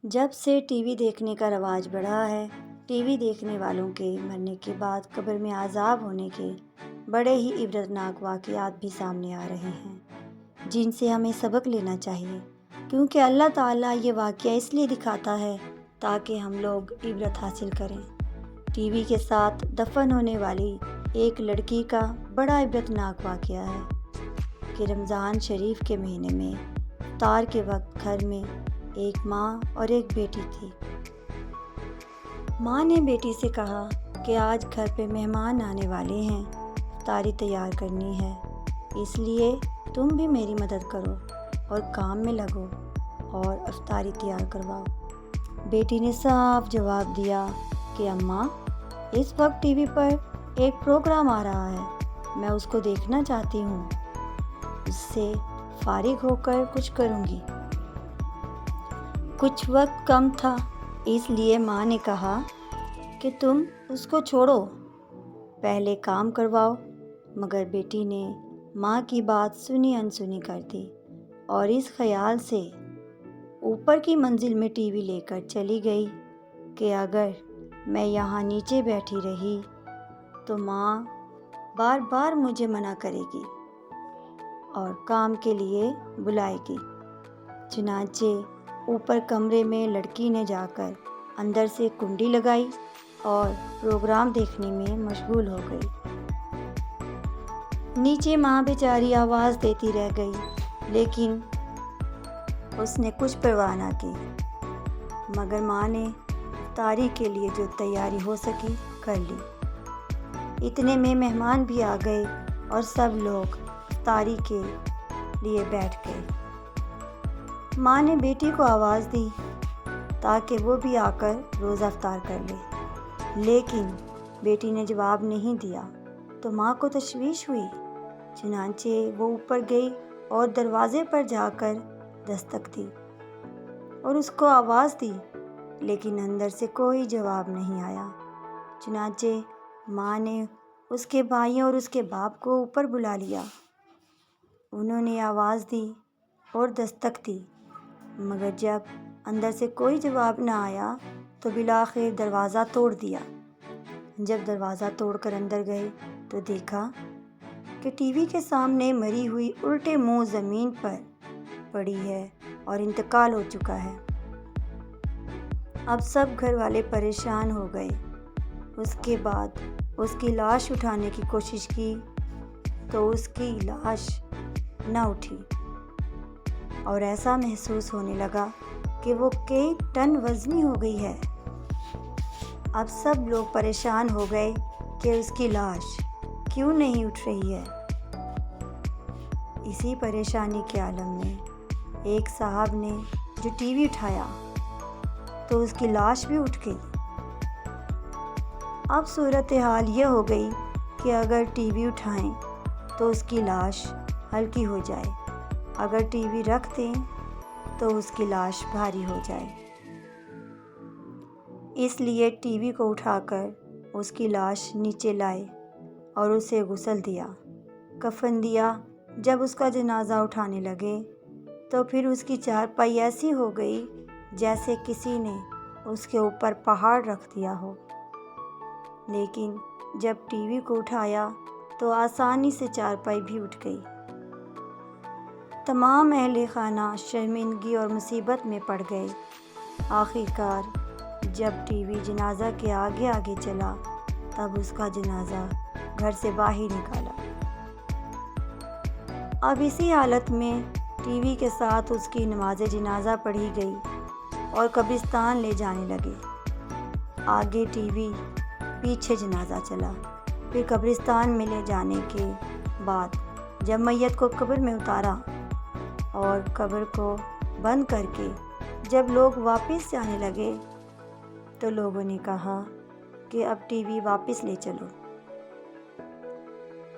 جب سے T V دیکھنے کا رواج بڑھا ہے، ٹی وی دیکھنے والوں کے مرنے کے بعد قبر میں عذاب ہونے کے بڑے ہی عبرتناک واقعات بھی سامنے آ رہے ہیں، جن سے ہمیں سبق لینا چاہیے، کیونکہ اللہ تعالیٰ یہ واقعہ اس لیے دکھاتا ہے تاکہ ہم لوگ عبرت حاصل کریں۔ ٹی وی کے ساتھ دفن ہونے والی ایک لڑکی کا بڑا عبرتناک واقعہ ہے کہ رمضان شریف کے مہینے میں افطار کے وقت گھر میں ایک ماں اور ایک بیٹی تھی۔ ماں نے بیٹی سے کہا کہ آج گھر پہ مہمان آنے والے ہیں، افطاری تیار کرنی ہے، اس لیے تم بھی میری مدد کرو اور کام میں لگو اور افطاری تیار کرواؤ۔ بیٹی نے صاف جواب دیا کہ اماں، اس وقت ٹی وی پر ایک پروگرام آ رہا ہے، میں اس کو دیکھنا چاہتی ہوں، اس سے فارغ ہو کر کچھ کروں گی۔ کچھ وقت کم تھا، اس لیے ماں نے کہا کہ تم اس کو چھوڑو، پہلے کام کرواؤ، مگر بیٹی نے ماں کی بات سنی انسنی کر دی اور اس خیال سے اوپر کی منزل میں ٹی وی لے کر چلی گئی کہ اگر میں یہاں نیچے بیٹھی رہی تو ماں بار بار مجھے منع کرے گی اور کام کے لیے بلائے گی۔ چنانچہ اوپر کمرے میں لڑکی نے جا کر اندر سے کنڈی لگائی اور پروگرام دیکھنے میں مشغول ہو گئی۔ نیچے ماں بیچاری آواز دیتی رہ گئی، لیکن اس نے کچھ پرواہ نہ کی، مگر ماں نے افطاری کے لیے جو تیاری ہو سکی کر لی۔ اتنے میں مہمان بھی آ گئے اور سب لوگ افطاری کے لیے بیٹھ گئے۔ ماں نے بیٹی کو آواز دی تاکہ وہ بھی آ کر روزہ افطار کر لے، لیکن بیٹی نے جواب نہیں دیا تو ماں کو تشویش ہوئی۔ چنانچہ وہ اوپر گئی اور دروازے پر جا کر دستک دی اور اس کو آواز دی، لیکن اندر سے کوئی جواب نہیں آیا۔ چنانچہ ماں نے اس کے بھائیوں اور اس کے باپ کو اوپر بلا لیا۔ انہوں نے آواز دی اور دستک دی، مگر جب اندر سے کوئی جواب نہ آیا تو بالآخر دروازہ توڑ دیا۔ جب دروازہ توڑ کر اندر گئے تو دیکھا کہ ٹی وی کے سامنے مری ہوئی الٹے منہ زمین پر پڑی ہے اور انتقال ہو چکا ہے۔ اب سب گھر والے پریشان ہو گئے۔ اس کے بعد اس کی لاش اٹھانے کی کوشش کی تو اس کی لاش نہ اٹھی اور ایسا محسوس ہونے لگا کہ وہ کئی ٹن وزنی ہو گئی ہے۔ اب سب لوگ پریشان ہو گئے کہ اس کی لاش کیوں نہیں اٹھ رہی ہے۔ اسی پریشانی کے عالم میں ایک صاحب نے جو ٹی وی اٹھایا تو اس کی لاش بھی اٹھ گئی۔ اب صورتحال یہ ہو گئی کہ اگر ٹی وی اٹھائیں تو اس کی لاش ہلکی ہو جائے، اگر ٹی وی رکھ دیں تو اس کی لاش بھاری ہو جائے۔ اس لیے ٹی وی کو اٹھا کر اس کی لاش نیچے لائے اور اسے غسل دیا، کفن دیا۔ جب اس کا جنازہ اٹھانے لگے تو پھر اس کی چارپائی ایسی ہو گئی جیسے کسی نے اس کے اوپر پہاڑ رکھ دیا ہو، لیکن جب ٹی وی کو اٹھایا تو آسانی سے چارپائی بھی اٹھ گئی۔ تمام اہل خانہ شرمندگی اور مصیبت میں پڑ گئے۔ آخر کار جب ٹی وی جنازہ کے آگے آگے چلا تب اس کا جنازہ گھر سے باہر نکالا۔ اب اسی حالت میں ٹی وی کے ساتھ اس کی نماز جنازہ پڑھی گئی اور قبرستان لے جانے لگے۔ آگے ٹی وی، پیچھے جنازہ چلا۔ پھر قبرستان میں لے جانے کے بعد جب میت کو قبر میں اتارا اور قبر کو بند کر کے جب لوگ واپس جانے لگے تو لوگوں نے کہا کہ اب ٹی وی واپس لے چلو،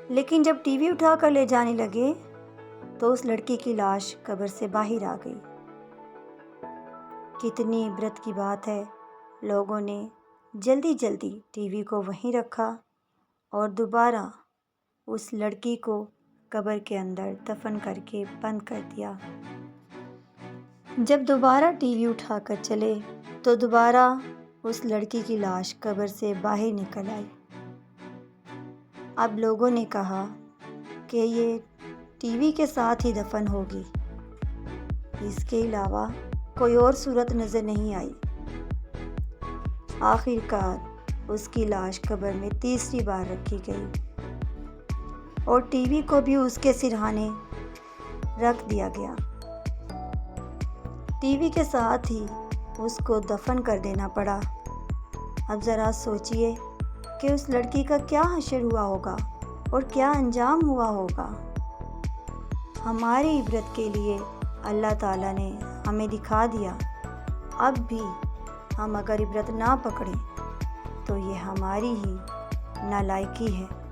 لیکن جب ٹی وی اٹھا کر لے جانے لگے تو اس لڑکی کی لاش قبر سے باہر آ گئی۔ کتنی عبرت کی بات ہے، لوگوں نے جلدی جلدی ٹی وی کو وہیں رکھا اور دوبارہ اس لڑکی کو قبر کے اندر دفن کر کے بند کر دیا۔ جب دوبارہ ٹی وی اٹھا کر چلے تو دوبارہ اس لڑکی کی لاش قبر سے باہر نکل آئی۔ اب لوگوں نے کہا کہ یہ ٹی وی کے ساتھ ہی دفن ہوگی، اس کے علاوہ کوئی اور صورت نظر نہیں آئی۔ آخر کار اس کی لاش قبر میں تیسری بار رکھی گئی اور ٹی وی کو بھی اس کے سرہانے رکھ دیا گیا۔ ٹی وی کے ساتھ ہی اس کو دفن کر دینا پڑا۔ اب ذرا سوچئے کہ اس لڑکی کا کیا حشر ہوا ہوگا اور کیا انجام ہوا ہوگا۔ ہماری عبرت کے لیے اللہ تعالیٰ نے ہمیں دکھا دیا۔ اب بھی ہم اگر عبرت نہ پکڑیں تو یہ ہماری ہی نالائکی ہے۔